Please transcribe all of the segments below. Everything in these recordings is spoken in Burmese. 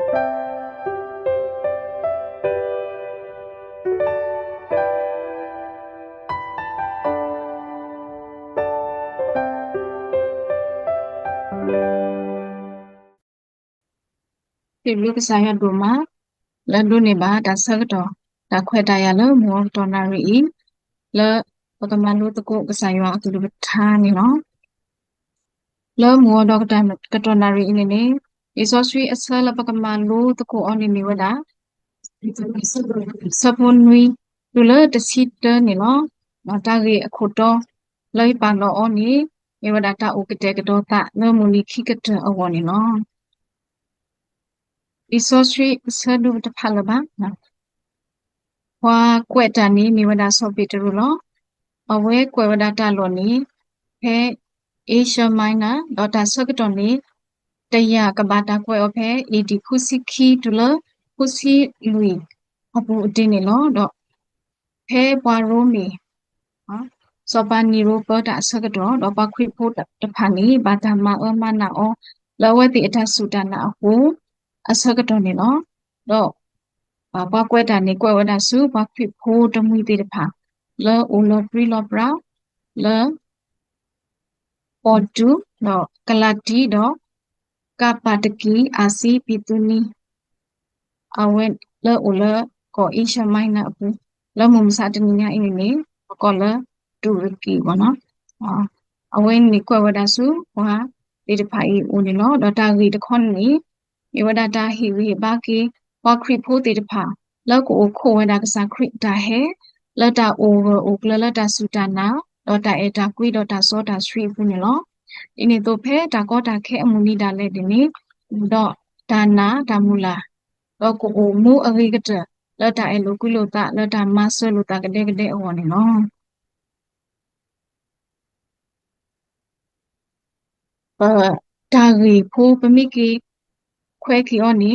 ဒီလူကစားရဒူမာလဒူနေပါဒါဆက်တော့ဒါခွဲတရလမောတော်နာရီလပကမလူတကုကစားရအတူတူထားနေနော်လောမောဒေါက်တာကတော်နာရီနေနေဒီဆိုဆွေအစလပကမလူတကုအနိမီဝဒါစပွန်ဝီလူလတစီတနေနော်မတာကြီးအခုတော့လိုက်ပါတော့အနိေဝဒတာဥကတဲ့ကတော့တာလောမူလီခိကတဲ့အဝနေနော်ဒီဆိုဆွေဆဒုတဖလာပါနော်ဟွာကွက်တန်နီမိဝဒဆောပီတရူလောအဝဲကွယ်ဝဒတာလောနီဖဲအေရှမိုင်းနာဒေါ်တာဆကတော်နီတရကဘာတာကွယ်အဖဲအီဒီခုစီခီတူလခုစီလူအပူအတင်းနေလောတော့ဖဲပွားရိုးမီဟာစောပါနီရိုပတာဆကတော်တော့ပခွိဖို့တဖာနီဘာတာမအမနာအောလောဝဲတိအထဆူတနာဟုအဆကတော်နေလောတော့ဘာကွက်တာနေကွယ်ဝဒဆူဘာခွိဖို့တမွီတိတဖာလောအိုလောပရီလောပရာလောပေါ်တူတော့ကလတီတော့ကပါတကီအာစီပီတူနီအဝဲလောအိုလောကိုအရှမိုင်းနာအပူလောမုံစားတနီညာအင်းနေကောလောတူရကီဘောနော်အဝဲနေကွယ်ဝဒဆူဟွာဒီတဖာဤဦးနေလောတော့တာဂီတခွန်နီဧဝဒတာဟီဝီဘာကီဝါခရိဖိုတေတဖာလောက်ကိုခိုဝဒကစားခရိတာဟဲလတာအိုအိုကလလတာစူတာနာဒေါ်တာအေတာကွီဒေါ်တာစောတာဆွေဘူးနေလောဒီနေတော့ဖဲတာကောတာခဲအမူနီတာလဲဒီနေတော့ဒါနာဒါမူလာတော့ကိုအိုမူအဂိကတလတာအေလိုကွီလိုတာလတာမဆလိုတာကတဲ့ကတဲ့အော်နေလောတာဂီဖိုးပမိကီခွဲခီအော်နီ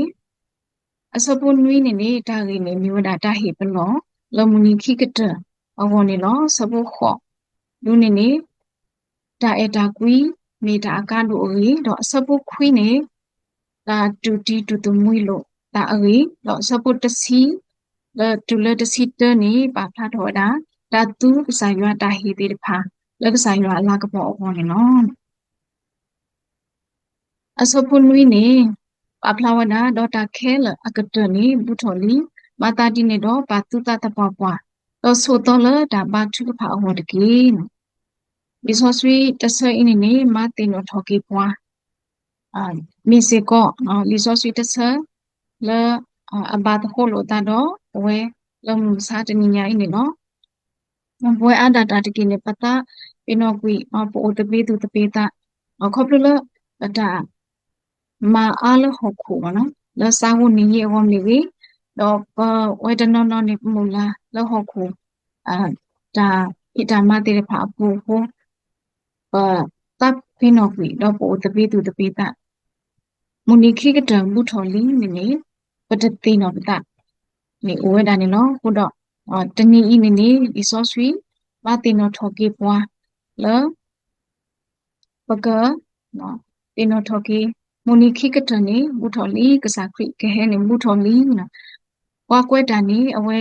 အစပုနွီနေနေတာဂီနေမြဝဒတာဟေပလောလမူနီခိကတအဝနေလောစပုခောလူနေတာအေတာကွီနေတာအကားလို့အေတော့စပုခွီနေတာတူတီတူတမွီလို့တာအေတော့စပုတစီလတူလတစီတနေပါဖလာတော့တာဒါသူကစားရွာတာဟီတေတဖာလကစားရွာအလာကပေါ်အပေါ်နေနော်အစပုနွီနေပါဖလာဝနာဒေါ်တာခဲလအကတနေဘူထော်လီမာတာတီနေတော့ပါသူတာတပွားပွားတော့ဆိုတော့လဒါဘာထုကဖာအဝတ်တကီဒီဆိုဆွေတဆအင်းနေမတင်တော့ထော်ကေပွားမီစေကောလီဆိုဆွေတဆလအဘာတခိုလို့တာတော့ဝဲလုံစားတနိညာအင်းနေနော်ဘွဲအဒတာတကင်းနေပတာပင်တော့ကွီပိုတပေးသူတပေးတာခေါပလလတာမာအားလဟုတ်ခုပါနော်လစားဖို့နေရဝမနေပြီတော့ဝဲတနော်နော်နေမူလာလဟုတ်ခုဒါဣတာမတေဖာပူဟိုတပ်ဖိနော်ကွီတော့ပိုတပေးသူတပေးတာမူနိခိကတံဘူထော်လီနေပတတိနော်ပတာနေဝဲတာနေနော်ဟိုတော့တနီဤနေဒီဆော့ဆွီမတင်နော်ထော်ကေပွားလပကနော်တင်နော်ထော်ကေမူနိခိကတံနေဘူထော်လီကစားခရိကဟဲနေဘူထော်လီနော်ဝါကွဲတာနေအဝဲ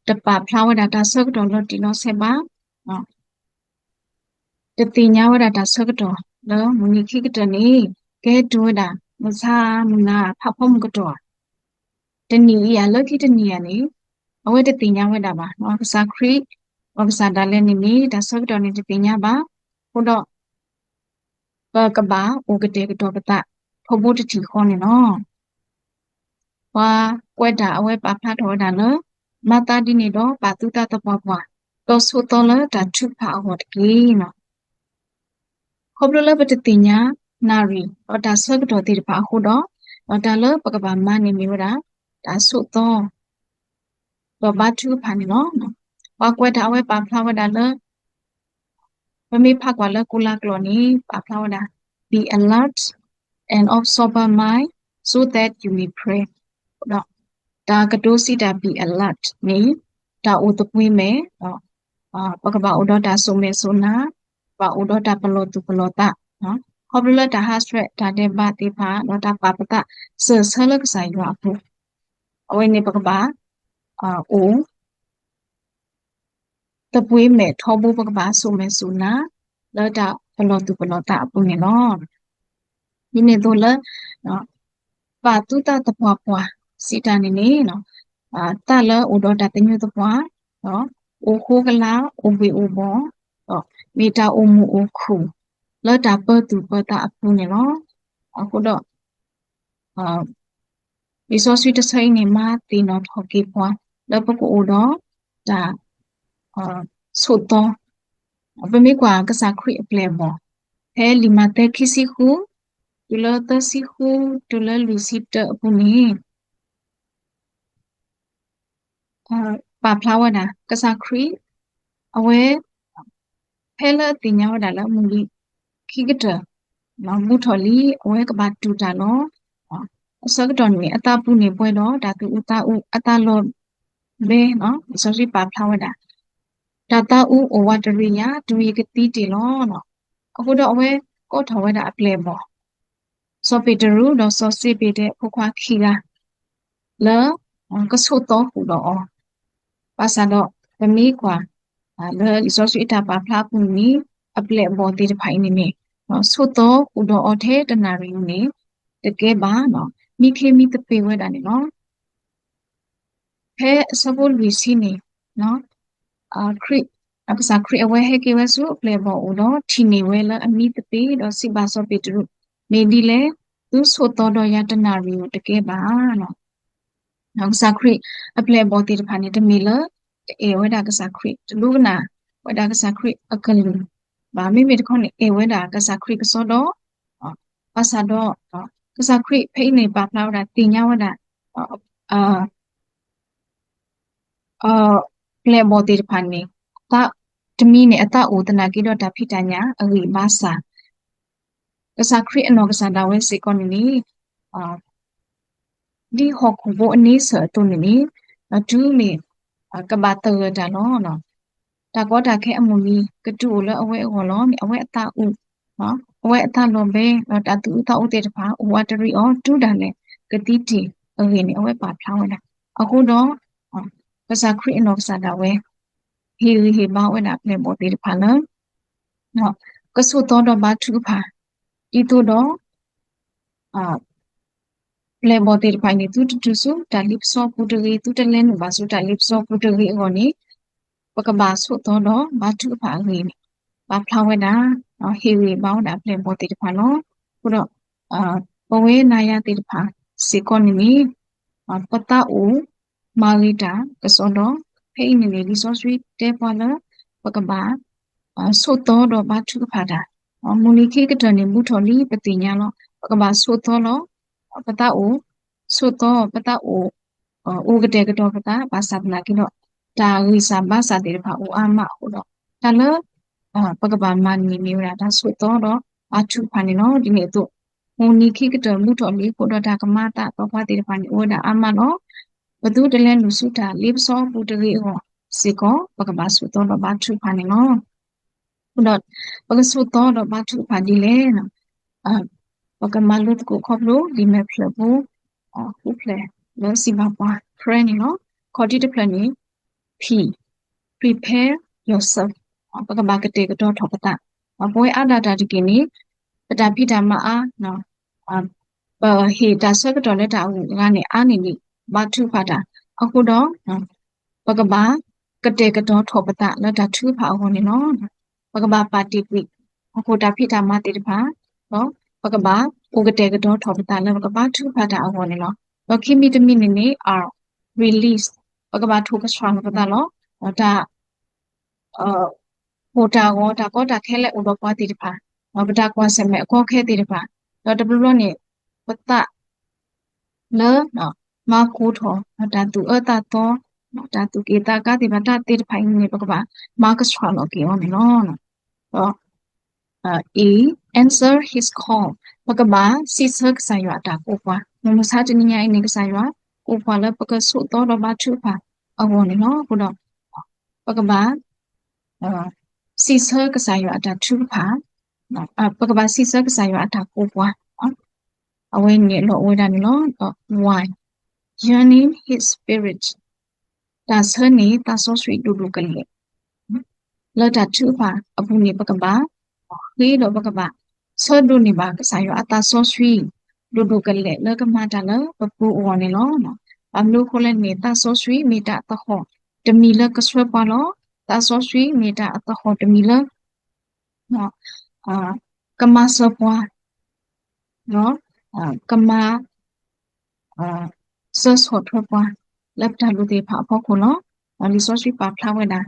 တပါဖလာဝဒတာဆော့ကတော့လော်တီနော်ဆက်ပါတတိညာဝဒတာဆော့ကတော့လောမူနိခိကတံနေကဲတူတာမစားမနာဖဖုံကတော့တနီရလော်ခိတနီရနေအဝဲတတိညာဝဒပါနော်ကစားခရိဝကစားဒါလည်းနေဒါဆော့ကတော့နေတတိညာပါဟိုတော့ကဘာအိုကတဲ့ကတော့ပတာဖဖို့တတိခေါ်နေနော်ဝါကွဲတာအဝဲပါဖတ်တော်တာနော်မတာဒီနေတော့ပါတူတာတပွားပွားတော့ဆိုတော့လတာထုဖာဟောတကြီးနော်ခေါပလလပတတိညာနာရီတော့ဒါဆွဲကတော့ဒီပါဟိုတော့ဒါလပကဘာမနေမီဝတာဒါဆိုတော့ဘာထုဖာနေနော်ဝါကွဲတာအဝဲပါဖလာဝတာလမမေဖကွာလကူလာကလောနီပါဖလာဝတာ be alert and of sober mind so that you may pray တော့ဒါကတိုးစီတာ be alert နေဒါဥတပွေးမယ်တော့ပကပဥဒတာဆုမဲဆုနာပဥဒတာပလောတုပလောတာနော် Popular da hasret da de ba ti pa no da pa pa ta se se le ka sai wa pu awe ni pa ka ba o ta pui me tho bu pa ka ba su me su na le da pa lo ta pu ni no ni ne do le no pa tu ta ta pwa si ta ni ni no ta le o do da te nyu ta pwa no o ho ka la o bi o bo mi ta o mu o khu le da pa tu pa ta pu ni noအခုတော့resource တစ်ဆိုင်နေမှာတင်တော့ထော်ကေပွားแล้วปกโอတော့ဒါဆိုတော့ပမေကွာကစားခွေအပလဲပေါ့ဟဲလီမာတက်ခိစီခုတူလတစီခုတူလလူစီတအပူနေပါဖလာဝဒကစားခွေအဝဲဖဲလာတင်ညာဝဒလာမူလီခိကတမမှုထော်လီအဝဲကဘာတူတာနော်အစကတော့နေအတာပူနေပွဲတော့ဒါသူဥတာဥအတာလောbé nó so si pa phla wa da data u o wa tari ya tu yi ke ti ti lo no aku do we ko tho wa da aple bo so pe tru do so si pe de phu khwa khi la le ko so to hu do pa sa do pe mi kwa le so si ta pa phla pu ni aple bo ti de phai ni ni no so to hu do o the ta na ri ni de ke ba no mi khe mi te pe wa da ni no ဖဲစဘလ်ဝီစီနေနော်ခရစ်အကစားခရစ်အဝဲဟဲကေဝဲဆိုပလေဘောဦးတော့ထီနေဝဲလာအမိတပေတော့စိပါစောပေတရုမေဒီလေသူဆိုတော်တော်ရတနာရီကိုတကယ်ပါနော်နောက်ကစားခရစ်အပလေဘောတီတဖာနေတမီလအေဝဲတာကစားခရစ်လူကနာဝဲတာကစားခရစ်အကလူဘာမိမိတခေါနေအေဝဲတာကစားခရစ်ကစောတော့ပါစာတော့ကစားခရစ်ဖိနေပါဖလာဝတာတင်ညာဝတာအာ ple body phani ta tmi ne ata udana ki do da phitanya agi masa kasa khri ano kasa da we se kon ni di hok bo ani sa tu ni na tu me ka ba ta da no no da ko da khe amuni ka tu lo awe ho lo mi awe ata u no awe ata lo be no da tu ta u te da pha u wa tari o tu da le ka ti ti agi ni awe pa phla wa da aku do kasa khri ano kasa da we he ba we da ple bo te da pha no no ka su to do ba tu pha ti tu do ple bo te da pha ni tu tu su da lip so pu de ri tu de len ba su da lip so pu de ri o ni pa ka ba su to do ba tu pha ri ni ba phla we da no he we ba da ple bo te da pha no ku do pa we na ya te da pha se kon ni pa ta u ma ri da ka so do phe ni ni li so sui te pa la pa ka ba so to do ba tu pha da mu ni khi ka to ni mu tho li pa ti nya lo pa ka ba so to lo pa ta u so to pa ta u u ka te ka to pa ta ba sa na ki do da ri sa ba sa te pha u a ma ho do ta la pa ka ba ma ni mi ra da so to do ba tu pha ni no di ne to mu ni khi ka to mu tho li ko do da ka ma ta pa pa te pha ni o da a ma no ဘသူတလဲလူစုတာလေးစောပူတရီဟောစေကောပကဘာစုတော့ဘာထုဖာနေနော်ဘုဒ္ဓပကစုတော့ဘာထုဖာဒီလေနော်ပကမလုတ်ကိုခေါပလို့ဒီမဲ့ဖလဘူးခုဖလဲလောစီဘာပါ friend နော်ခေါ်တိတဖလနေ P prepare yourself ပကဘာကတဲ့ကတော့ထောပတာဘွေအဒါတာဒီကိနေပတာဖိတာမအားနော်ဟေတာဆက်ကတော့လက်တာဦးကနေအားနေနေဘာထုဖာတာအခုတော့ပကဘာကတဲ့ကတော့ထောပတာလက်တာထုဖာအောင်နေနော်ပကဘာပါတီပိအခုတာဖိတာမတေတဖာနော်ပကဘာဥကတဲ့ကတော့ထောပတာလက်ပကဘာထုဖာတာအောင်နေနော်တော့ခိမီတမီနေနေ are release ပကဘာထုကဆွမ်းပတာလောဒါဟိုတာကိုဒါခဲလက်ဥတော့ပွားတေတဖာပတာကွာစမဲအခေါ်ခဲတေတဖာတော့တဘလို့နေပတလေနော်မာကိုထောဒါတူအတာတော့ဒါတူကေတာကတိမတာတေဖိုင်နေပကပါမာကစဖာလောကေအောင်နော်တော့E answer his call ပကပါစီဆာကဆိုင်ရတာကိုကွာမစားတနည်းအိနေကဆိုင်ရကိုကွာလည်းပကဆုတော့ဘာသူပါအောင်နော်ဘုတော့ပကပါစီဆာကဆိုင်ရတာသူပါ ปกบาซีเซกษายอาตาโกปวาเอาไว้เนี่ยโลเวดานี่เนาะ why yearning his spirit ตาเสนี่ตาโซสวีดูดูกันเลยแล้วดัดชื่อว่าอบุนี่ปกบาคือดอกปกบาเสดูนี่บากษายอาตาโซสวีดูดูกันเลยแล้วก็มาจากแล้วปะปูอวนี่เนาะบำลูคนเล่นนี่ตาโซสวีมีตาตะขอจะมีเลิกก็ช่วยปะเนาะตาโซสวีมีตาตะขอจะมีเลิกเนาะกมาสปวาเนาะกมา search หดทั่วไปแล้วถ้ารู้ดีผ่าพอคนเนาะresource ปรับพลาดไว้นะ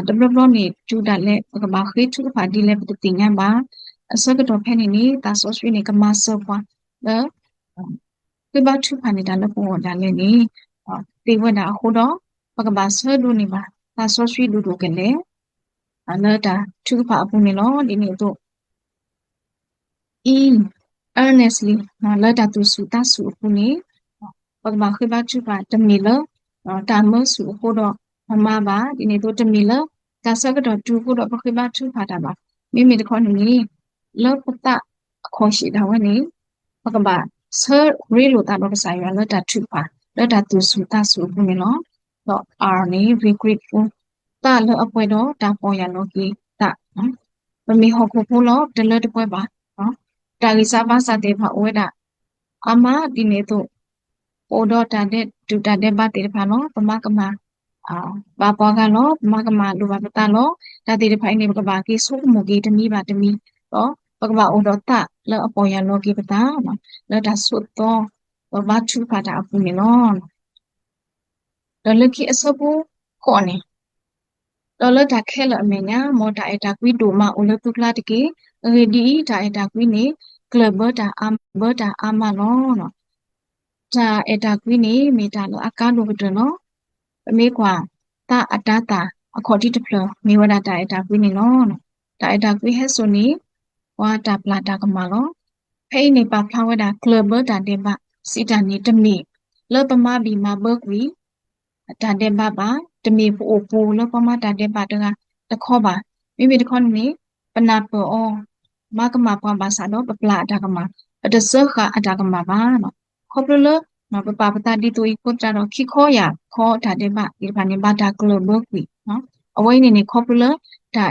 ดับเบิลบล็อกนี่จูดัดเล่ก็บาคือทุกผ่าดีเล่ปฏิทินยังบ้าสักตัวแผ่นนี้ตา source นี่ก็มาเสิร์ฟว่าแล้วคือบ้าทุกผ่านในด้านละปวดด้านเลยนี่ตีว่าดาหูดอปกบาเสิร์ฟดูนี่บ้าตา source ดูดูกันเลยแล้วถ้าทุกผ่าปุ่นนี่เนาะดีนี่ตัว in earnestly แล้วถ้าตัวสุดตาสุดปุ่นนี่ปกบาคือบ้าทุกผ่าจะมีเลยตามเมื่อสู่หูดอมาบ้าทีนี้ตัวจะมีเลยการสักดอจูหูดอก็คือบ้าทุกผ่าตาบ้ามีแต่คนนี้เลิกพุตตะขอชีดเอาไว้นี้ปกบาเชื่อรีลูตาบอกภาษาอยู่แล้วดัดทุกผ่าแล้วดัดตัวสู่ตาสู่ปุ่นนี่เนาะก็ R นี้ regretful ตาเลิกเอาไปดอตาปอยาโลกีตามันมีหกคู่ล้อเดินเลิกไปบ้าเนาะตาลิซาบ้าสาเดผ่าโอ้ยดาอามาทีนี้ตัว โอดอตาเดดูตาเดบาติรพาโนปมากมาบาปอกาโลปมากมาดูบาปตาโลตาติรพายนี่บกบากีสุกมุกีตมีบาตมีก็บกบาโอดอตาแล้วอปอยาโลกีปตาแล้วตาสุดโตบาชุพาตาอปุนิโนแล้วเลิกขี้อสบูก่อนนี่แล้วเลิกตาแค่ละเมญะมอตาเอตาควิดูมาอุลตุกลาตกีเรดีตาเอตาควินี่กลเบอร์ตาอัมเบอร์ตาอามาโนตาเอตาควินี่มีตาโลอาการลูกเดโนအမေကွာတာအတတာအခေါ်တိတဖလမေဝဒတာအတာကွေးနေလောတာအတာကွေးဟဲဆိုနေဝါတာပလာတာကမလောဖိနေပါဖလာဝဒကလဘတာတေဘစီတာနေတမီလောပမဘီမာဘကွီတာတေဘပါတမီပူပူလောပမတာတေဘတကတခောပါမိတခောနေပနာပောမကမပဘာစာတော့ပပလာတာကမအတဆခအတာကမပါနော်ခေါပလလနော်ပပပတာဒီတူဤကိုကြတော့ခိခောရခောတာတဲ့ပါဒီပါနေပါတာကလဘကွီနော်အဝိနေနေခေါပလတာ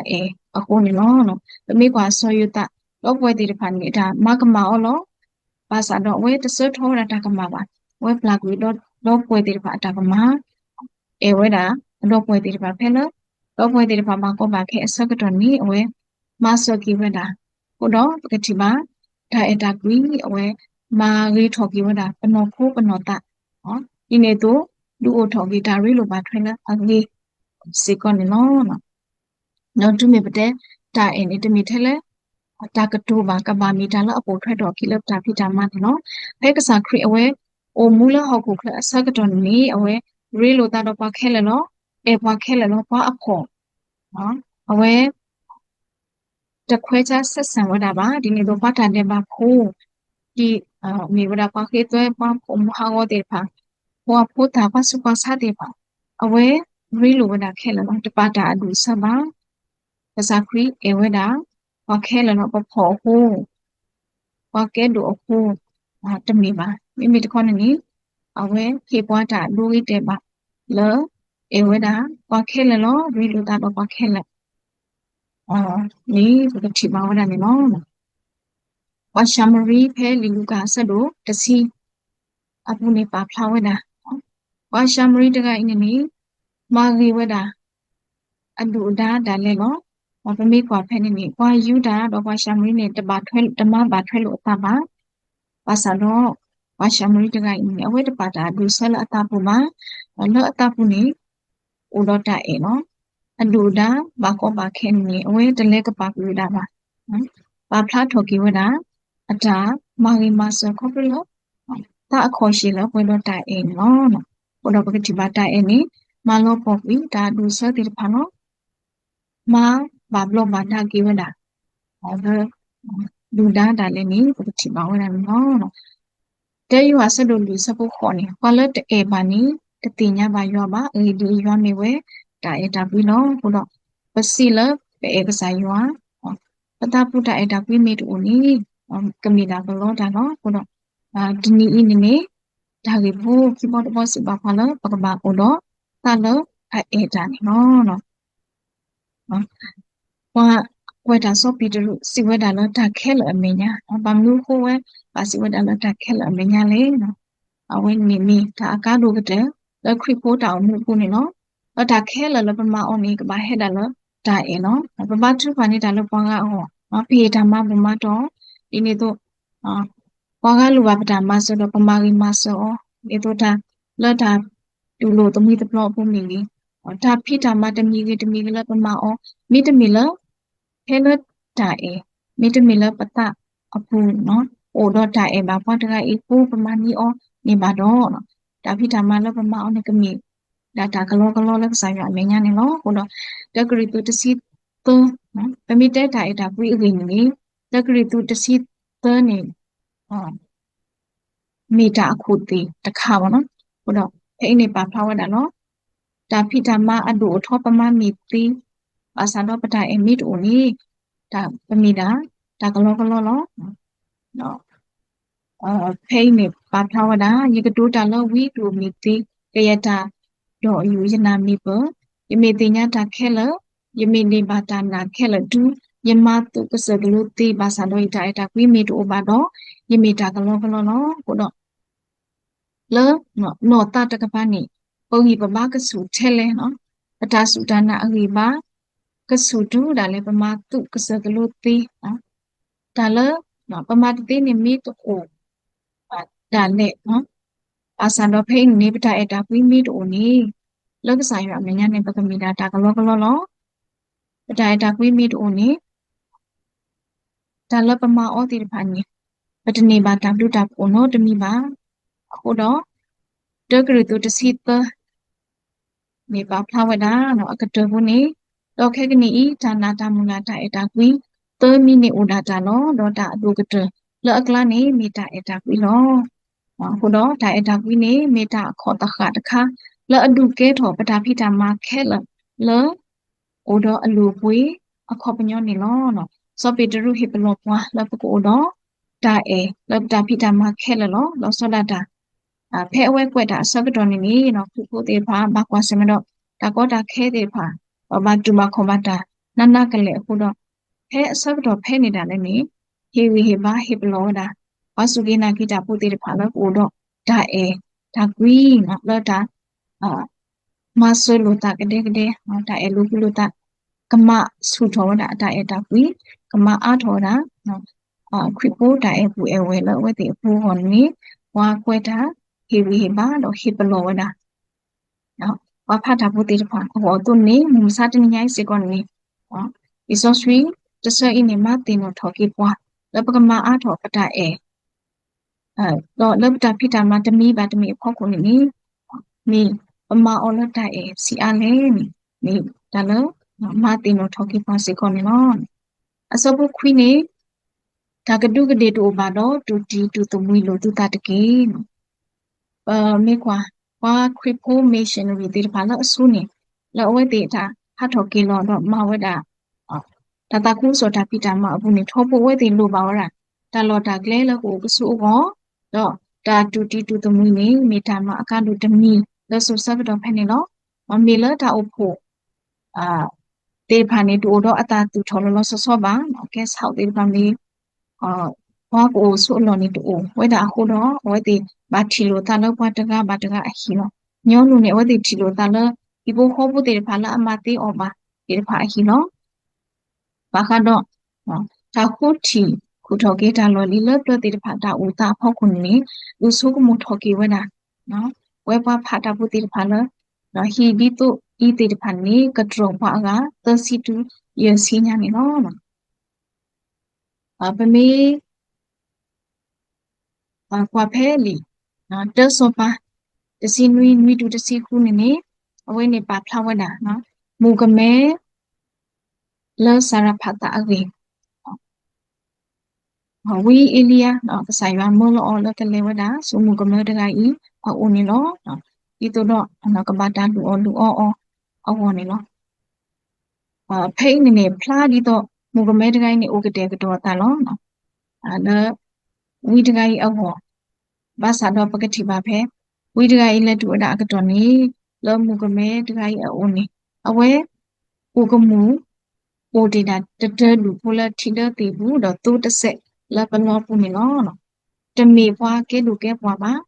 အခုနေနော်တမိကွာဆောယတလောပွဲဒီပါနေတာမကမအောလောပါစာတော့ဝဲတဆထောရတာကမပါဝဲပလာကွီတော့လောပွဲဒီပါတာကမဝဲတာလောပွဲဒီပါဖဲလို့လောပွဲဒီပါမှာကောပါခဲအစကတော့နီအဝဲမဆောကီဝဲတာကိုတော့ပကတိပါဒါအတာကွီအဝဲမာရီထော်ကီဝဒပနောဖိုးပနောတနော်ဒီနေတော့လူအိုထော်ကီဒါရီလိုပါထွင်းလာအငေးစေကောနေနော်နော်တူမီပတဲ့တာအင်းအတမီထဲလဲတာကတူပါကဘာမီတာလအပေါ်ထွက်တော့ကိလပ်တာဖိတာမနော်ဖဲကစားခရီအဝဲအိုမူလဟောက်ကိုခအစကတော့နီအဝဲရီလိုတာတော့ပါခဲလဲနော်ပွားခဲလဲနော်ပွားအခေါ်နော်အဝဲတခွဲချဆက်ဆံဝဒပါဒီနေတော့ပတ်တာတဲ့ပါခိုးဒီမေဝဒပါခေတွဲပါဖုံဟာဝတဲ့ပါဟောဖို့တာပါစုပါစားတဲ့ပါအဝဲရီလိုဝဒခဲလနော်တပါတာအဒူဆပါပစာခရီအဝဲတာပါခဲလနော်ပဖော်ဟုပါကဲဒူအခုတမီပါမိတခေါနေအဝဲခေပွားတာလူရတဲ့ပါလောအဝဲတာပါခဲလနော်ရီလိုတာတော့ပါခဲလနီဘယ်တိပါဝဒနေနော်ဝါရှာမရီဖဲလီလူကဆက်တော့တစီအပူနေပါဖလာဝဲတာဝါရှာမရီတကအင်းနေမာဂီဝဲတာအဒူဒါဒါလဲနော်ဝပမေကွာဖဲနေကွာယူတာတော့ဝါရှာမရီနဲ့တပါထွဲတမပါထွဲလို့အတာပါပါစာတော့ဝါရှာမရီတကအင်းနေအဝဲတပါတာဒူဆဲလအတာပူမှာလောအတာပူနေဦးတော့တာနော်အဒူဒါဘာကောပါခဲနေအဝဲတလဲကပါကူတာပါပါဖလာထော်ကီဝဲတာအတာမာဂီမာဆခေါပလောတာအခေါ်ရှိလောဘွေတော့တိုင်အိနော်ဘုတော့ပကတိပါတိုင်အိနေမာလောပေါ်ပြီးဒါဒူဆဲတိဖာနော်မာဘာဘလောဘာတာကီဝဒါဒါဒူဒါဒါလည်းနေပကတိပါဝရနော်တဲယူအဆဒူလူစပုခေါ်နေကွာလက်တေပါနီတတိညာပါရွာပါဒီရွာမေဝဲဒါအေတာပြီးနော်ဘုတော့ပစီလပေကစားရွာ ပတာပုတာအဲ့ဒါကွေးမေတူနီကမီတာကလောတာနော်ကိုတော့ဒီနီအင်းနေဒါကေဖို့ကိပေါ်တော့စပါဖလာပကဘာကိုတော့တာလောအဲ့ဒါနေနော်နော်ว่าเวดาซอปีตรุสิเวดาละดักแค่ละอเมญาบามลูโคเวปาสิเวดาละดักแค่ละอเมญาเลยเนาะအဝိနေမီဒါအကားလိုကတဲ့လခရီပိုးတောင်မှုပုနေနော်ဒါခဲလပမာအောင်နေကဘာဟဲ့ဒါလဒါအေနော်ပမာသူဖာနေတာလပွားကအောဖေဓမ္မပမာတော့ဒီနေ့တော့ပွားကလူပါပဒါမဆိုတော့ပမာကြီးမဆိုဒီတော့ဒါလဒါတူလို့တမီတပလောပုံနေလေဒါဖိဓမ္မတမီကြီးလပမာအောင်မိတမီလခဲလဒါအေမိတမီလပတအပူနော်အိုတော့ဒါအေဘာပွားတကအီပူပမာနီအောနေပါတော့ဒါဖိဓမ္မလပမာအောင်နေကမီဒါကလောလက်ဆိုင်ရအမညာနေနော်ဟိုတော့တက်ကရီတူတစီသုံးနော်ပမီတဲဒါဒါပွေးအဝင်နေတက်ကရီတူတစီသုံးနေမီတာအခုတီတခါပါနော်ဟိုတော့အဲ့နေပါဖလာဝတာနော်ဒါဖိဓမ္မအဒူအထောပမမီတီအဆန်တော့ပတိုင်အမီတူနီဒါပမီတာဒါကလောနော်ဖိနေပါဖလာဝတာယေကတူတာလောဝီတူမီတီကရတာတော့ယူရနာမီပယမေတင်ညာတာခဲလယမေနေပါတာနာခဲလဒူယမတုကစကလူတီဘာသာတော့တာတာကွေးမီတူဘာတော့ယမေတာကလောနော်ကိုတော့လောနော်တာတကပနိပုံကြီးပပကဆူထဲလဲနော်အတာစုဒနာအဂိပါကဆူတူဒါလဲပမာတုကစကလူတီနော်ဒါလဲနော်ပမာတီနေမီတူဒါနဲ့နော်အာဆန်တော့ဖိနေပတာအတာကွေးမီတူနီလောကဆိုင်ရအမညာနေပကမီတာတာကလောလောပတာအတာကွေးမီတူနီဒါလပမာအောတိဖာနီပတနေပါတာဘလူတာပိုနော်တမီပါအခုတော့တကရတူတစီတနေပါဖလာဝဒါနော်အကတဘူးနေတော့ခဲကနေဤဌာနာတမူလာတာအတာကွီ3မိနစ်ဥဒါတာနော်တော့တာအတူကတလောအကလာနေမီတာအတာကွီလောခုတော့ဒါအတာကွီနေမီတာခေါ်တခါတခါလောအဒုကဲထောပတာဖိတာမှာခဲလောအိုတော့အလူပွေအခေါ်ပညောနေလောနော်စောပေတရုဟိပလောပွားလောပကိုတော့ဒါအေလောတာဖိတာမှာခဲလောစောဒတာဖဲအဝဲကွက်တာဆောက်တော်နေနေနော်ခုခုသေးဖာဘာကွာစမတော့ဒါကောတာခဲသေးဖာဘာတူမခေါ်ပါတာနကလေအခုတော့ဖဲဆောက်တော်ဖဲနေတာလည်းနေဟေဝီဟေဘာဟေပလောတာဝါစုကေနာကိတာပုသေးဖာလို့ကိုတော့ဒါအေဒါကွီနော်လောတာမဆွေလို့တာကတဲ့နော်ဒါအေလို့တာကမဆုထောတာဒါအေတာကွီကမအားထောတာနော်ခွိပိုးဒါအေပူအဝဲလို့ဝဲတဲ့ပူဟောနေဝါကွက်တာဟေဝီဟေဘာတော့ဟေပလောဝဒါနော်ဝါဖတ်တာပုတိတဖာဟောတုန်နေမူစာတနိညာစေကောနေနော်ဒီဆိုဆွီတဆအင်းနေမတင်တော့ထော်ကေပွားလပကမအားထော်ပတာတော့လပတာဖိတာမတမီပါတမီဖောက်ခုနေနီပမာအော်လတာစီအားလေနီဒါလောမတင်တော့ထော်ကေပွားစေကောနေနော်အစပုခွီနေဒါကတုကဒေတူဘာတော့တူတီတူတမွီလို့တူတာတကေနော်မေကွာဝါခရစ်ပိုမေရှင်ရီဒီပါလာအဆုနေလောဝဲတေတာဟာထော်ကေလောတော့မဝဲတာဒါတာကူဆိုတာပိတာမအပူနေထောဖို့ဝဲတေလို့ပါဝရဒါလောတာကလဲလကိုကဆူကောတော့ဒါတူတီတူတမွီနေမေတာမအကလူတမီလောဆူဆပ်တော့ဖဲနေလောမမေလတာအဖို့တေဖာနေတူတော့အတာတူထော်လောဆောပါနော်ကဲဆောက်တေဖာမေဘာကိုဆိုလို့နေတူဝဲတာအခုတော့ဝဲတေဘာထီလိုတာလောက်ဘာတကအဟီနော်ညောလူနေဝဲတေထီလိုတာလဒီဘခေါ်ဖို့တေဖာလာအမတေအောပါတေဖာအဟီနော်ဘာကတော့ဒါခုထီခုထော်ကေတာလော်လီလော့တော့တေဖာတာဦးတာဖောက်ခုနေလူဆိုးကမထော်ကေဝဲတာနော်ဝဲပွားဖာတာဖို့တေဖာလောနော်ဟီဒီတုဤတေဖာနေကထရောပါကသစီတူရစီညာနေနော်ပမေကွာဖဲလီနော်တဆောပါတစီနွီတူတစီခုနေအဝဲနေပါဖလာဝနာနော်မူကမဲလောဆာရဖတာအဝေဝီအီလီယာနော်ကဆိုင်ရမောလောလောကလေဝဒါဆူမူကမဲတကဤအိုနေလောနော်ဒီတော့နော်ကဘာတာလူအောအဝနေလောဖိနေဖလာဒီတော့မ Mugamed guy ni okate to talon. And we the guy of Basado Pagatiba pe. We the guy let to Agatoni, love Mugamed guy only. Away, Ugamu, Odina, the third Lupula Tida, the wood or two the set, Lapano Pumilon. The me wake look at Waba.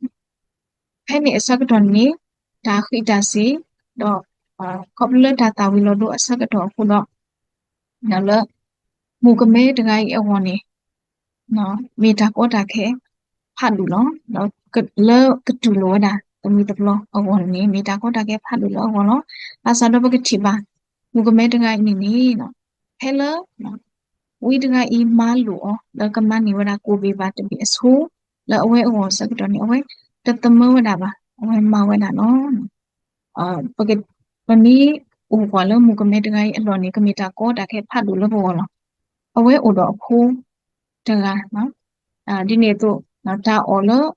Penny a Sagatoni, Tahi Dasi, dog, cobbler tata will do a Sagator who dog. Now, Mugamed guy a warning. No, me takota ke. พัดดูเนาะแล้วก็เลิกก็ดูโลดาก็มีตบลอเอาวันนี้มีตาก็ตาแกพัดดูแล้วเอาเนาะอาซาดบกติบามูก็ไม่ได้ไงนี่เนาะเฮลเนาะวิดไงอีมาลูอ๋อแล้วก็มันนี่เวลากูบีบาตบีสู้แล้วเอาไว้เอาสักตอนนี้เอาไว้แต่ตมือเวลาบาเอาไว้มาเวลาเนาะปกติวันนี้อูกว่าแล้วมูก็ไม่ได้ไงอันนี้ก็มีตาก็ตาแค่พัดดูแล้วพอเนาะเอาไว้อุดอกพูเจอเนาะဒီနေ့တော့ဒါအော်လို့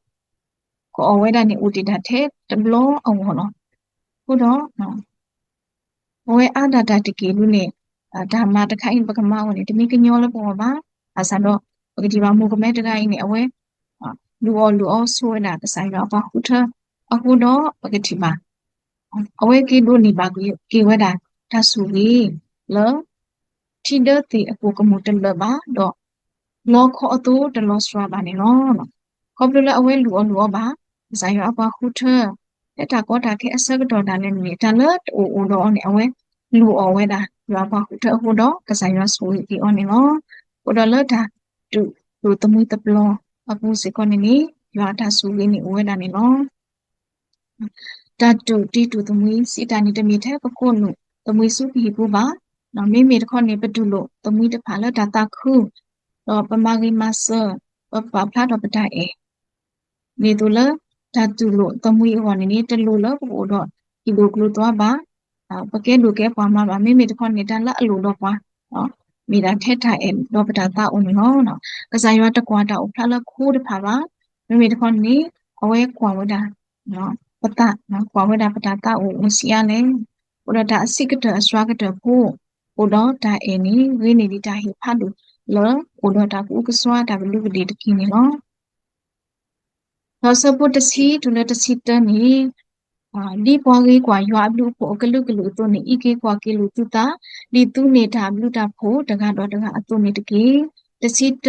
ကိုအဝဲတာနေဦးတည်တာတဲ့တဘလောအောင်ဟောနော်ဟုတ်တော့ဝဲအာဒတာတကေလူနေဒါမှတခိုင်ပကမဝင်တမိကညောလို့ပေါ်ပါအဆန်တော့ပကတိပါမူကမဲတခိုင်နေအဝဲလူအောဆိုနာတဆိုင်တော့ပါဟုတ်ထအခုတော့ပကတိပါအဝဲကေလူနေပါကေဝဲတာတဆူကြီးလောထိဒတိအကူကမှုတလပါတော့လောခေါ်တော့တလောစရပါနေနော်ခေါပလအဝဲလူအောပါဇာယအပါခုထတက်တာကောတာခဲအစကတော့တာလည်းနေတာလည်းအိုတော့နေအဝဲလူအောဝဲတာရွာပါခုထဟိုတော့ကစားရွာဆိုဒီအောနေနော်ဟိုတော့လည်းတာတူတမှုတပလောအခုစကောနေနေရွာတာဆူလေးနေဝဲတာနေနော်တတူတီတူတမှုစီတာနေတမီထဲပကုနုတမှုစုပြီးပူပါနော်မိမိတခေါနေပတူလို့တမှုတဖာလည်းတာတာခုတော့ပမာဂီမဆပပဖလာတော့ပတိုင်နေတူလဓာတူလို့တမွေဟောနေတလူလပို့တော့ဒီလိုကလို့တော့ပါပကဲလူကဲပွားမှာပါမိမိတခေါနေတာလက်အလိုတော့ပွားနော်မိတာထက်ထိုင်တော့ပတာတာအောင်နော်ကစားရွာတကွာတာဖလာလခိုးတဖာပါမိမိတခေါနေအဝဲကွာဝတာနော်ပတာနော်ကွာဝတာပတာတာအောင်စီရလဲဟိုတော့ဒါအစိကတအစွာကတဖို့ဟိုတော့ဒါအင်းနေဝင်းနေတာဟိဖတ်လို့လောဟိုတော့ဒါကူကစွာဒါဘလူကလေးတခင်းနေနော်နောက်စပုတ်တစီဒုလတစီတနီဒီပွားကြီးกว่าရွာဘလူဖို့ကလုကလုတုန်ဤကေกว่าကေလူတုတာဒီသူနေတာဘလူတာဖို့တကတော့တကအတုနေတကေတစီတ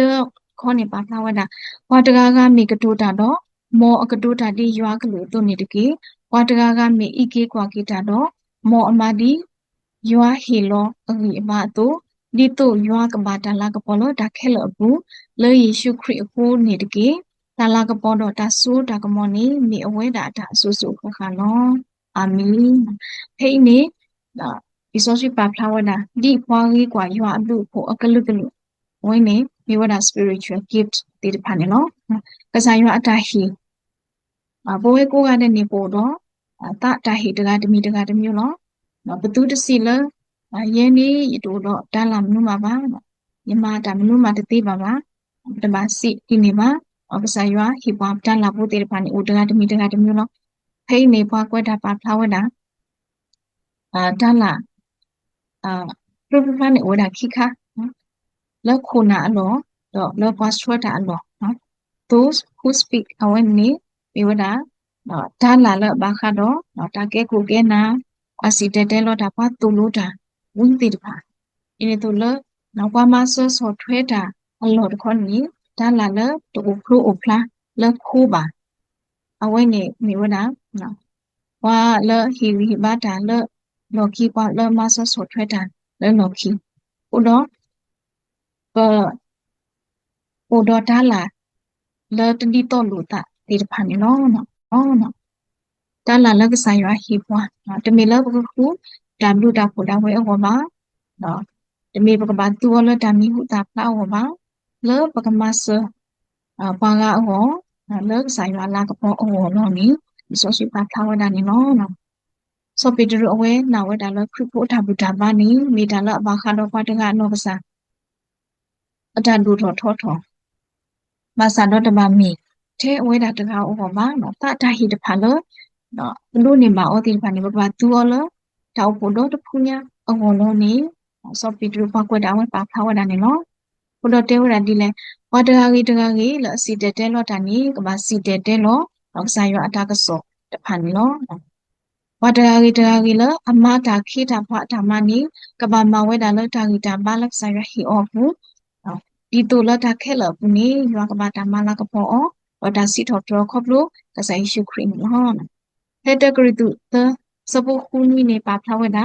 ခေါနေပါဖဝဒဝါတကာကမိကတိုတာတော့မောအကတိုတာဒီရွာကလုတုနေတကေဝါတကာကမိဤကေกว่าကေတာတော့မောအမဒီရွာဟီလောအဂီအမတုဒီတုရွာကဘာတလာကပေါ်လို့ဒါခဲလို့ဘူးလေယေရှုခရစ်ကိုနေတကေတာလာကပေါ်တော့တာဆိုးတာကမောနေမိအဝဲတာဒါဆူဆူခခနော်အာမင်ဖိနေဒီဆိုရှိပါဖလာဝနာဒီပွားကြီးกว่าရွာအလူဖို့အကလုကလုဝိနေမိဝဒ spiritual gift ဒီတဖာနေနော်ကစားရွာအတာဟီဘိုးကိုကတဲ့နေပို့တော့တာဟီတကတမီတကတမျိုးနော်ဘသူတစီလရင်းနေတို့တော့တန်းလာမလို့မှာပါညီမတာမလို့မှာတသေးပါပါတမစီဒီနေပါကစားရွာဟီပွားတန်းလာဖို့တေဖာနေဦးတကတမီတကတမျိုးနော်ဖိနေပွားကွက်တာပါဖလာဝတာတန်းလာပရပဖာနေဝတာခိခါแล้วခုနာအလောတော့လောပွားဆွတ်တာအလောနော် those who speak awenni bewada dala la ba kha do ta ke ku ke na asitete lo da pa tu lo da win ti da ini tu lo na kwa ma so thwe da a lo de khon ni dala la tu phru o phla lo khu ba awenni bewada na wa lo hi ba da lo ki kwa lo ma so thwe da lo ki u do o do dala lo ti to lu ta ti da pha ni no ta là cái sai rồi hiệp hòa để mình lớp cái khu làm lưu đào của đào với ông bà đó để mình bắt bạn tua lên làm những hụt tạp lao ông bà lớp bắt master qua gà ông lớp sai rồi là cái ông nó ní số ship tạp lao ở đây nó so bây giờ ông ấy nào ở đây là khu phố tháp bút tháp ban ní mình đã là bà khăn đó qua tiếng Anh nó cái sao ở đây đủ thọ mà sao đó là mình thế ông ấy đã được học ông bà nó ta đã hiểu được phá lớp đó lu ni ma o ti pa ni ba tu o lo ta o po do to phu nya o ho lo ni so pitru pa kwet da wen pa phla wa da ne no ko do te wa da di le wa da ga la si te lo ta ni ka ba si te lo ka sa yo ata ka so ta phan ni no wa da ga la ama ta khi ta phwa ta ma ni ka ba ma we da la ta gi ta ba la sa yo hi o pu di to la ta khe la pu ni yo ka ba ta ma la ka pho o wa da si tho tro khop lo ka sa yi shu krin no he ta kri tu ta sa bu khu ni ne pa phla we da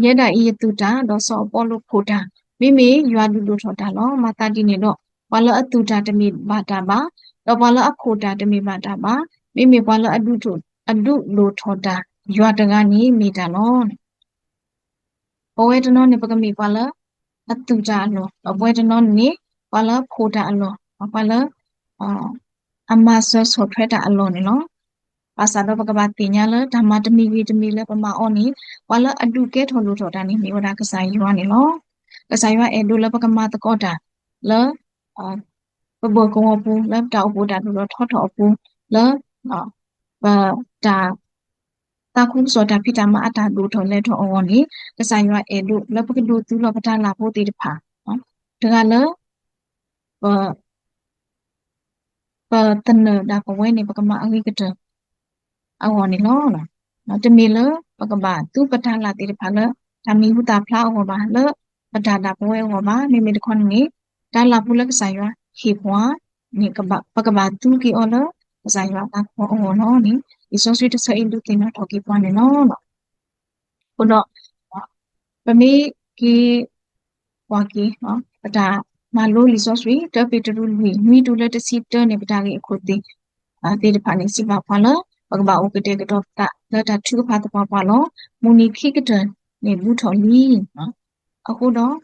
ye da i tu ta do so po lo pho ta mi mi yo lu lu tho ta lo ma ta di ne do wa la atu ta ta mi ba ta ba do wa la a pho ta ta mi ba ta ba mi mi wa la adu to adu lo tho ta yo ta ga ni mi ta lo o we ta no ne pa ka mi wa la atu ta lo o we ta no ne wa la pho ta lo wa la ama so so thwe ta lo ne no pasado pagaba tinya la dhamma tami la pama oni wala aduke tholu thoda ni mi wada kasai yuwa ni lo kasai yuwa edu la pagama ta kota la pabo ko pu la ta pu da lo tho pu la ba ta khu so ta phita ma ata do tho le tho oni kasai yuwa edu la pagadu tu la pata la pho ti de pha daga la ba tan da ko we ni pagama angi kata awon ni lo no te mi le pagaba tu pata la ti de pha la ta mi hu ta phla aw ba le pata da pwe aw ba mi mi de khon ni ta la pu la sa ya hi pwa ni ka ba pagaba tu ki aw la sa ya ta pho aw no ni i so sweet sa in du ki na tho ki pwa ni no ko no pa mi ki wa ki no pata ma lo li so sweet ta pe tu mi tu la te si te ni pata ki khu ti te de pha ni si ba pha la pagaba o ke te ka to ta la ta thu ka pha ta pwa lo mu ni khi ka ta ni bu tho niအခုတော့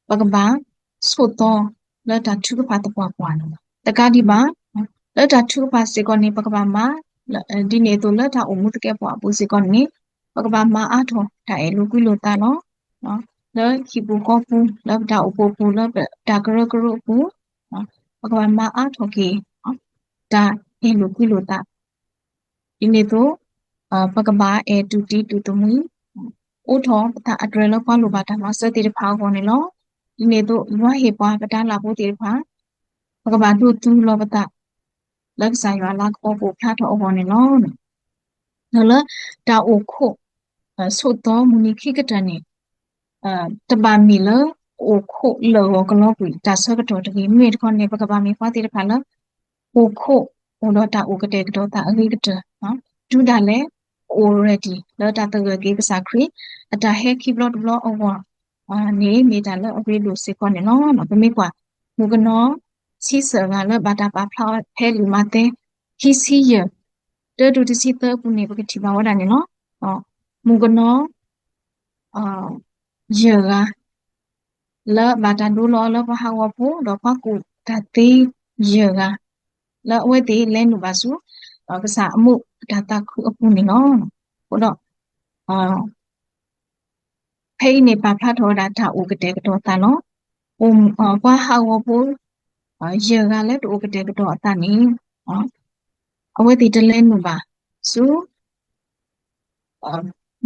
ပကဘာဆိုတော့လက်တာထုကပါတပွားပွားနော်တကဒီပါလက်တာထုကပါစေကောနေပကဘာမှာဒီနေတော့လက်တာအမှုတကယ်ပွားပူစေကောနေပကဘာမှာအားထောဒါအဲလူကွီလိုတာနော်လက်ခိပူကောပူလက်တာအပူပူလက်တာကရကရပူပကဘာမှာအားထောကေဒါအဲလူကွီလိုတာဒီနေတော့ပကဘာအဲတူတီတူတမူအိုထောပတာအဒရလပွားလိုပါတာမစတဲ့ဖောက်ကောနေလောဒီနေတော့ရွာဟေပွားပတာလာဖို့တေဖာပကဘာတူတူလောပတာလက်ဆိုင်ရွာလာကောပိုဖျားထောကောနေလောနော်လတာအိုခုဆိုတော့မူနိခိကတနေတပါမီလအိုခုလောကလောကွေတာဆကတော့တကီမြေတခွန်နေပကဘာမီဖွားတေဖာလအိုခုဟိုတော့တာအိုကတဲ့ကတော့တာအလေးကတနော်ဒူဒါလေ already လောတာတကကေပစာခရီအတာဟဲခိဘလော့ဘလော့အော်နေမိတာလောအဝေးလို့စေခွန်နေနော်ပမေကွာမူကနောစီဆာကလောဘာတာပါဖလာဖဲလူမတဲ့ခီစီယတဲတူတစီတပုန်နေပကတိပါဝဒနေနော်မူကနောယေကလောဘာတာဒူလောလောပဟာဝဖို့တော့ပကူတတိယေကလောအဝဲတေလဲနုပါစုကစားအမှုဒါတာခုအပူနေနော်ဟိုတော့ဖိနေပါဖတ်ထောတာတာဥကတဲ့ကတော့တာနော်ကွာဟာဝဖို့ယေကလည်းတူကတဲ့ကတော့တာနေအဝဲတေတလဲနုပါစု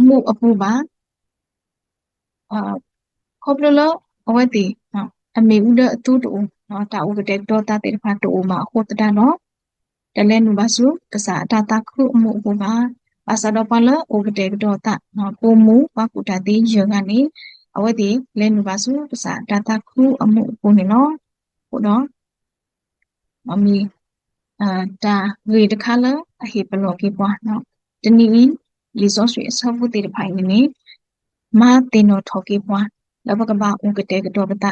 မှုအပူပါခေါပလလအဝဲတေအမေဥဒအတူတူနော်တာဥကတဲ့ကတော့တာတေဖတ်တူမှာဟိုတတာနော်တလဲနုပါစုကစားတာတာခုအမှုအပူပါပါစတော့ပါလအိုကတဲ့ကတော့တာနော်ပုံမူပကူတာတေယေကနေအဝဲတေလဲနုပါစုကစားတာတာခုအမှုအပူနေနော်ဟိုတော့မမီတာငွေတခါလအဟေပလောကေပွားနော်တနည်းလီဆော့ဆွေအဆောက်ဖို့တေဖိုင်နေမာတင်နော်ထော်ကေပွားလဘကဘာဥကတဲ့ကတော့ပတာ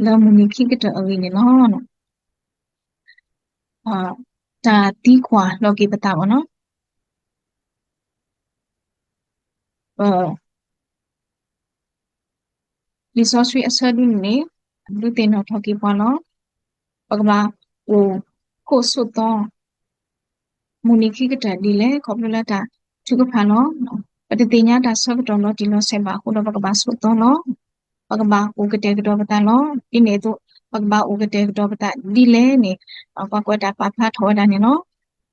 လောမူနီခိကတအဝိနေနော်တာတီခွာလောကေပတာဘောနော်လီဆော့ဆွေအဆောက်လူနေလူတင်နော်ထော်ကေပွားနော်ပကဘာဟိုကိုဆုတော့မူနိခိကတဒီလေခေါပလလာတာသူကဖာနော်ပတတိညာတာဆောက်တော်နော်ဒီလိုဆက်ပါခုတော့ပကဘာဆုတော့နော်ပကဘာဥကတဲ့ကတော့ပတာနော်ဒီနေတော့ပကဘာဥကတဲ့ကတော့ပတာဒီလေနေကွာကွာတာပါဖာထောတာနေနော်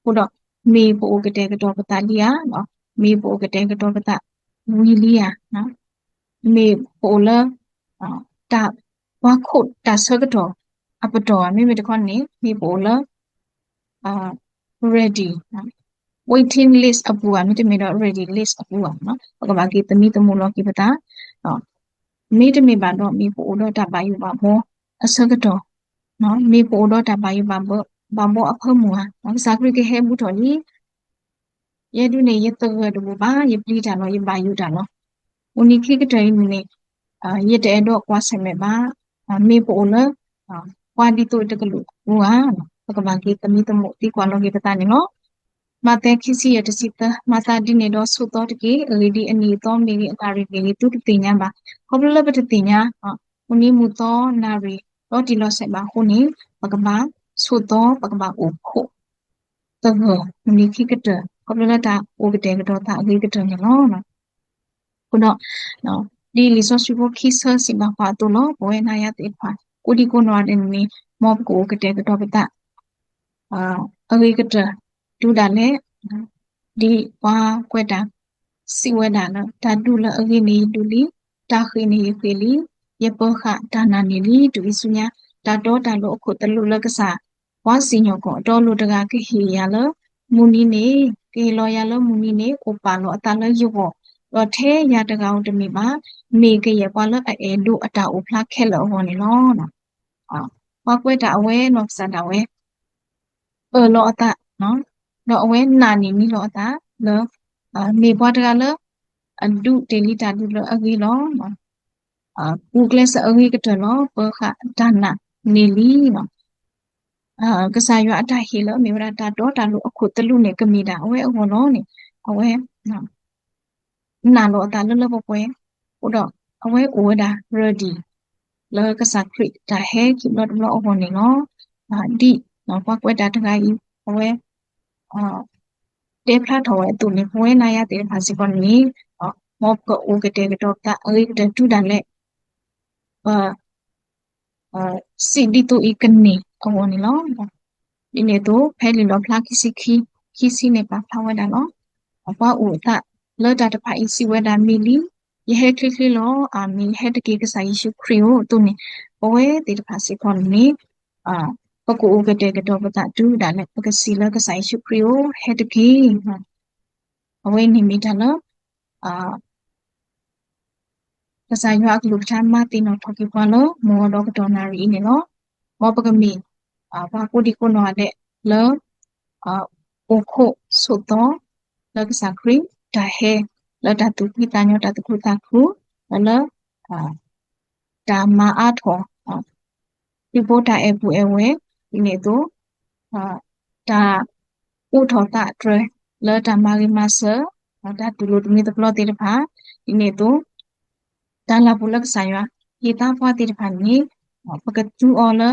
ခုတော့မေပဥကတဲ့ကတော့ပတာလီယာနော်မေပဥကတဲ့ကတော့ပတာဝီလီယာနော် me pola ta wa khot ta circuit apato me de kon ni me pola ready waiting list apua me de me ready list apua no ka ba ki tami tamu lo ki bata me de me ba do me pola ta ba yu ba mo a circuit no me pola ta ba yu ba mo aphamu ha sa kri ke he mu tho ni ye du ne ye to do ba ye pli ta no ye ba yu ta no uni ki ke tai ni ye de do kwa se me ba me pola kwa di to de lu wa ka ba ki tami tamu ti kwa lo ki bata ni no mate kisi ya desita mata di ne do su to de lady ani to me ni atari ni tu ti nya ba ko bla ba ti nya uni mu to na ri do ti lo se ba hu ni ba ka ba su to ba ka ba o kho to ho uni ki ka ta ko bla ta o ke te ka do ta a ke ta ni no ko no no di li so su ko ki sa si ba pa to lo bo na ya te pa ko di ko no de ni mo ko ke te ka do ba ta a ke ta du da le di wa kweta si weda na ta du la agi ni du li ta khi ni fe li ye po kha ta na ni li du isunya ta do ta lo khu ta lu la ka sa wa si nyo ko to lu ta ga ki hi ya lo mu ni ne ke lo ya lo mu ni ne ko pa lo ta lo yu ko lo the ya ta ga de mi ba me ke ye pa lo e du ata o phla khe lo ho ni lo na wa kweta awe no sa da we lo ata no lo awe na ni lo ata lo me bwa ta ga lo du daily ta du lo agi lo Google sa agi ka to lo po kha dana ni li no ka sa yo ata hi lo me bra ta do ta lo akhu ta lu ne ka mi da awe awo lo ni awe na lo ta lo lo po pwe o do awe o da ready lo ka sa kri ta he ki lo lo awo ni no di no pa kwe ta ta ga yi awe te phla tho we tu ni pwe na ya te pha si kon ni mo ko o ke te ka to ta agi ka tu da le si di tu ikan ni awo ni lo di ne tu phe li lo phla ki si ne pa phla wa da lo pa u ta lo da ta pha i si wa da mi li ye he kli kli lo mi he de ke ka sa yi shu kri o tu ni o we te ta pha si kon ni pa ko o ke te ka to pa ta tu da le pa ka si lo ka sa yi shu kri o he de ke o we ni mi da lo ka sa yo ak lu cha ma ti no tho ki pa lo mo do ka to na ri ni lo mo pa ka mi ba ko di ko no de lo o kho so to lo ka sa kri da he lo da tu pi ta nyo da tu ta khu lo da ma a tho pi bo da e bu e we di ne to da u tho ta tre lo da ma ri ma sa da tu lo tu mi to lo ti da pha di ne to da la bu lo ka sa yo ye ta pha ti da pha ni pa ka tu o lo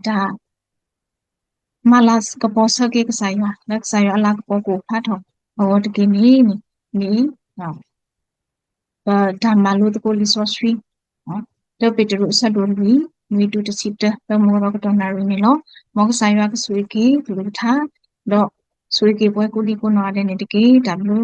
da malas ka po sa ke ka sa yo la ka sa yo ala ka po ko pha tho o de ke ni da ma lo to ko li so swi to pe to sa do ni mi tu ta si ta pa mo ro ka to na ri ni lo mo ka sa yo ka swi ke tu lo tha do swi ke pwe ko di ko na de ni de ke da lo